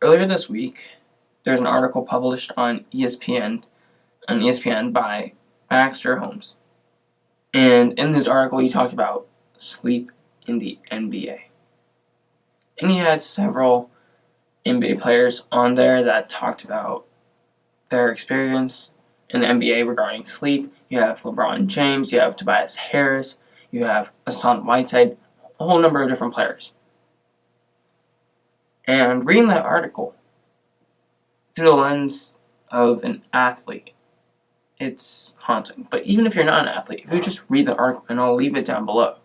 Earlier this week, there's an article published on ESPN by Baxter Holmes. And in this article, he talked about sleep in the NBA. And he had several NBA players on there that talked about their experience in the NBA regarding sleep. You have LeBron James, you have Tobias Harris, you have Hassan Whiteside, a whole number of different players. And reading that article through the lens of an athlete, it's haunting. But even if you're not an athlete, if you just read the article, and I'll leave it down below,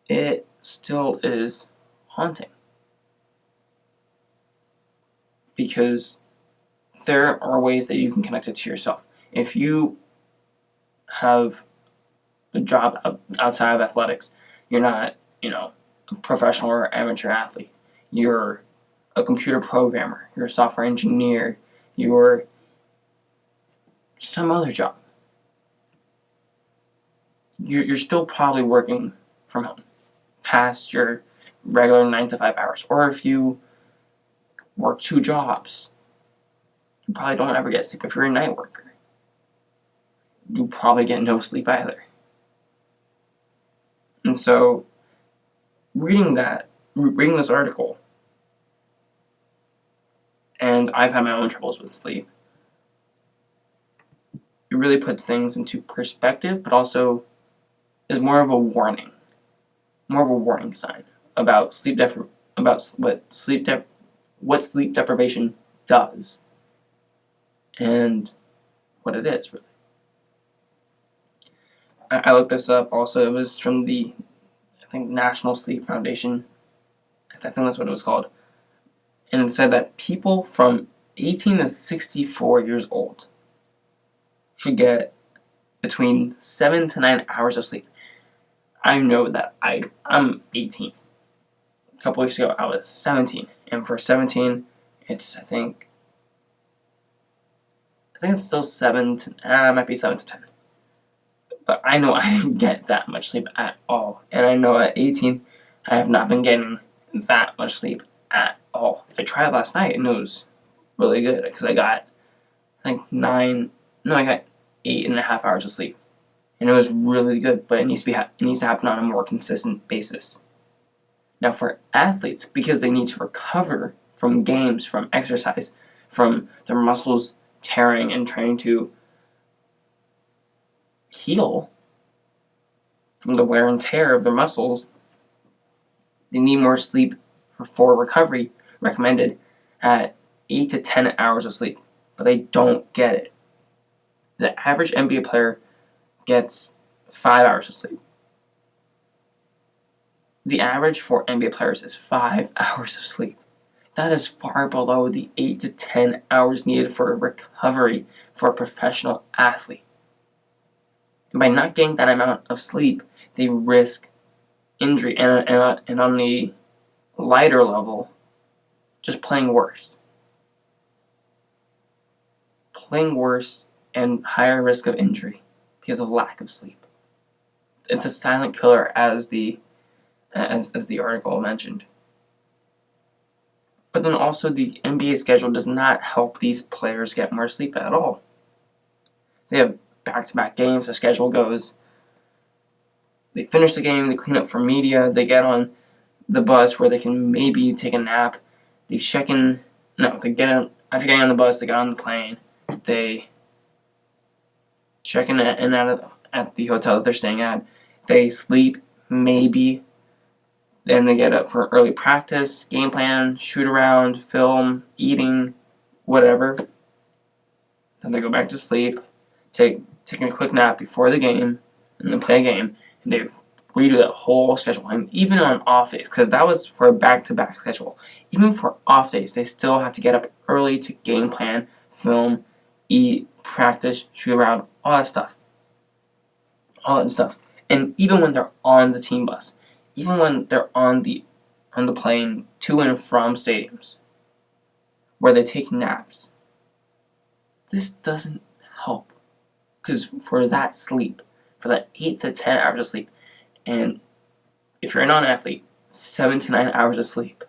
it still is haunting. Because there are ways that you can connect it to yourself. If you have a job outside of athletics, you're not, a professional or amateur athlete. You're a computer programmer, you're a software engineer, you're some other job. You're still probably working from home past your regular 9 to 5 hours. Or if you work 2 jobs, you probably don't ever get sleep. If you're a night worker, you probably get no sleep either. And so, reading this article, and I've had my own troubles with sleep, it really puts things into perspective, but also is more of a warning sign about what sleep deprivation does, and what it is, really. I looked this up also. It was from the, National Sleep Foundation. I think that's what it was called. And it said that people from 18 to 64 years old should get between 7 to 9 hours of sleep. I know that I'm 18. A couple weeks ago, I was 17. And for 17, it's, I think it's still 7 to, it might be 7 to 10. But I know I didn't get that much sleep at all. And I know at 18, I have not been getting that much sleep at all. I tried last night and it was really good because I got, I got 8.5 hours of sleep. And it was really good, but it needs to happen on a more consistent basis. Now for athletes, because they need to recover from games, from exercise, from their muscles tearing and trying to heal from the wear and tear of their muscles, they need more sleep for recovery, recommended at 8 to 10 hours of sleep, but they don't get it. The average NBA player gets 5 hours of sleep. The average for NBA players is 5 hours of sleep. That is far below the 8 to 10 hours needed for recovery for a professional athlete. And by not getting that amount of sleep, they risk injury, and on the lighter level, just playing worse. Playing worse and higher risk of injury because of lack of sleep. It's a silent killer, as the article mentioned. But then also the NBA schedule does not help these players get more sleep at all. They have back-to-back games. Their schedule goes, they finish the game, they clean up for media, they get on the bus where they can maybe take a nap, after getting on the bus, they get on the plane, they check in and out at the hotel that they're staying at, they sleep, maybe, then they get up for early practice, game plan, shoot around, film, eating, whatever, then they go back to sleep, taking a quick nap before the game, and then play a game, and they redo that whole schedule. And even on off days, because that was for a back-to-back schedule, even for off days, they still have to get up early to game plan, film, eat, practice, shoot around, all that stuff. And even when they're on the team bus, even when they're on the plane to and from stadiums, where they take naps, this doesn't help. Because for that sleep, for that 8 to 10 hours of sleep, and if you're a non-athlete, 7 to 9 hours of sleep,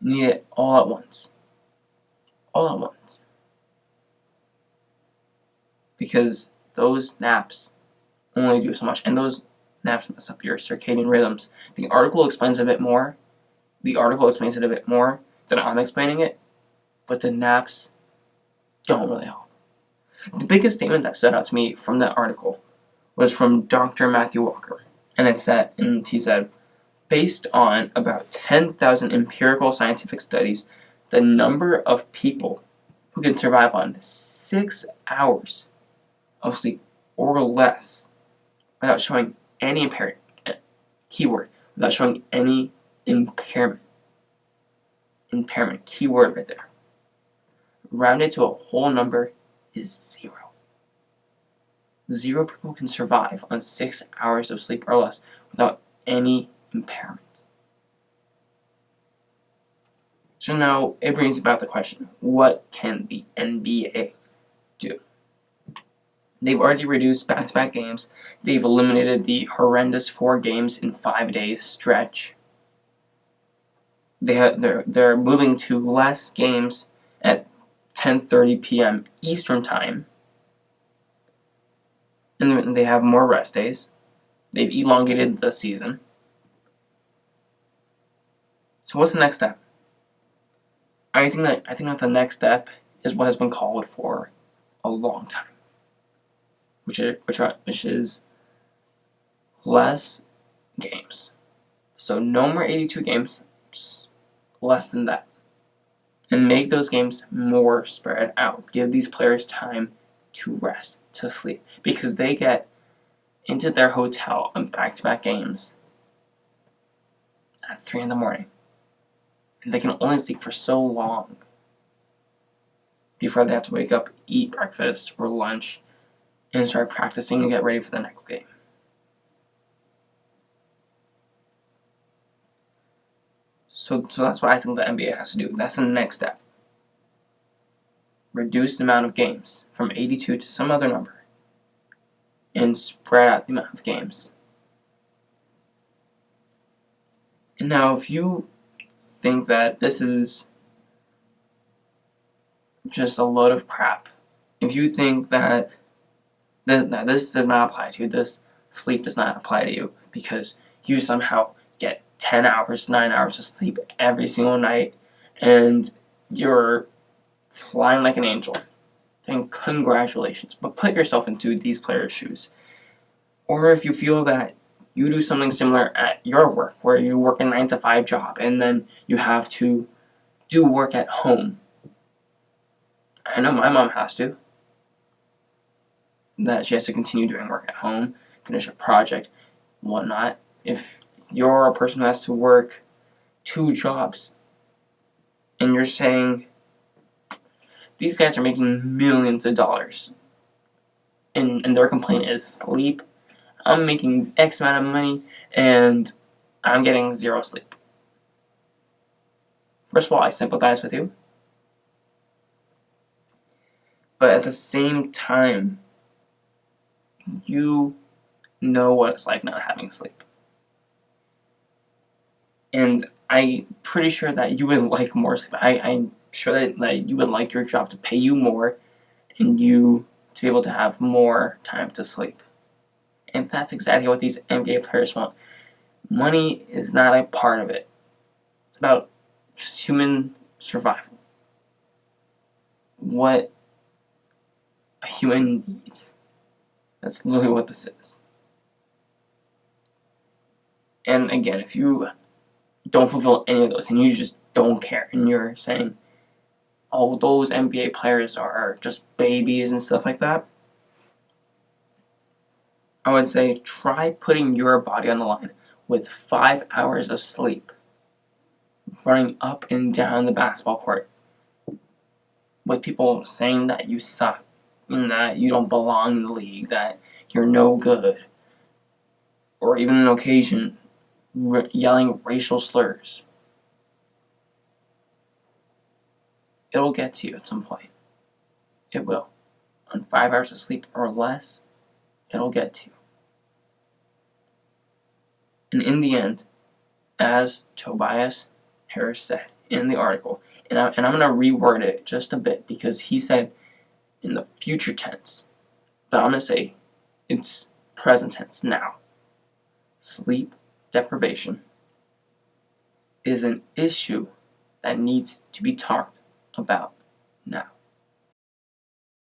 You need it all at once. All at once. Because those naps only do so much, and those naps mess up your circadian rhythms. The article explains it a bit more. The article explains it a bit more than I'm explaining it, but the naps don't really help. The biggest statement that stood out to me from that article was from Dr. Matthew Walker, and he said, based on about 10,000 empirical scientific studies, the number of people who can survive on 6 hours of sleep or less without showing any impairment, keyword, without showing any impairment, keyword right there, rounded to a whole number is 0. 0 people can survive on 6 hours of sleep or less without any impairment. So now it brings about the question, what can the NBA do? They've already reduced back-to-back games. They've eliminated the horrendous 4 games in 5 days stretch. They're moving to less games at 10:30 p.m. Eastern Time. And they have more rest days. They've elongated the season. So what's the next step? I think that the next step is what has been called for a long time, which is less games. So no more 82 games, just less than that, and make those games more spread out. Give these players time to rest, to sleep, because they get into their hotel on back-to-back games at 3 in the morning. And they can only sleep for so long before they have to wake up, eat breakfast or lunch, and start practicing and get ready for the next game. So that's what I think the NBA has to do. That's the next step. Reduce the amount of games from 82 to some other number and spread out the amount of games. And now if you think that this is just a load of crap, if you think that this does not apply to you, this sleep does not apply to you because you somehow get 10 hours, 9 hours of sleep every single night and you're flying like an angel, then congratulations. But put yourself into these players' shoes. Or if you feel that you do something similar at your work, where you work a 9-to-5 job and then you have to do work at home. I know my mom has to. That she has to continue doing work at home, finish a project, whatnot. If you're a person who has to work 2 jobs and you're saying, these guys are making millions of dollars and their complaint is sleep, I'm making X amount of money and I'm getting 0 sleep. First of all, I sympathize with you. But at the same time, you know what it's like not having sleep. And I'm pretty sure that you would like more sleep. I'm sure that you would like your job to pay you more and you to be able to have more time to sleep. And that's exactly what these NBA players want. Money is not a part of it. It's about just human survival. What a human needs. That's literally what this is. And again, if you don't fulfill any of those and you just don't care and you're saying, oh, those NBA players are just babies and stuff like that, I would say try putting your body on the line with 5 hours of sleep, running up and down the basketball court with people saying that you suck and that you don't belong in the league, that you're no good, or even on occasion yelling racial slurs. It'll get to you at some point. It will. On 5 hours of sleep or less, it'll get to you. And in the end, as Tobias Harris said, in the article, and I'm going to reword it just a bit because he said in the future tense, but I'm going to say it's present tense now. Sleep deprivation is an issue that needs to be talked about now.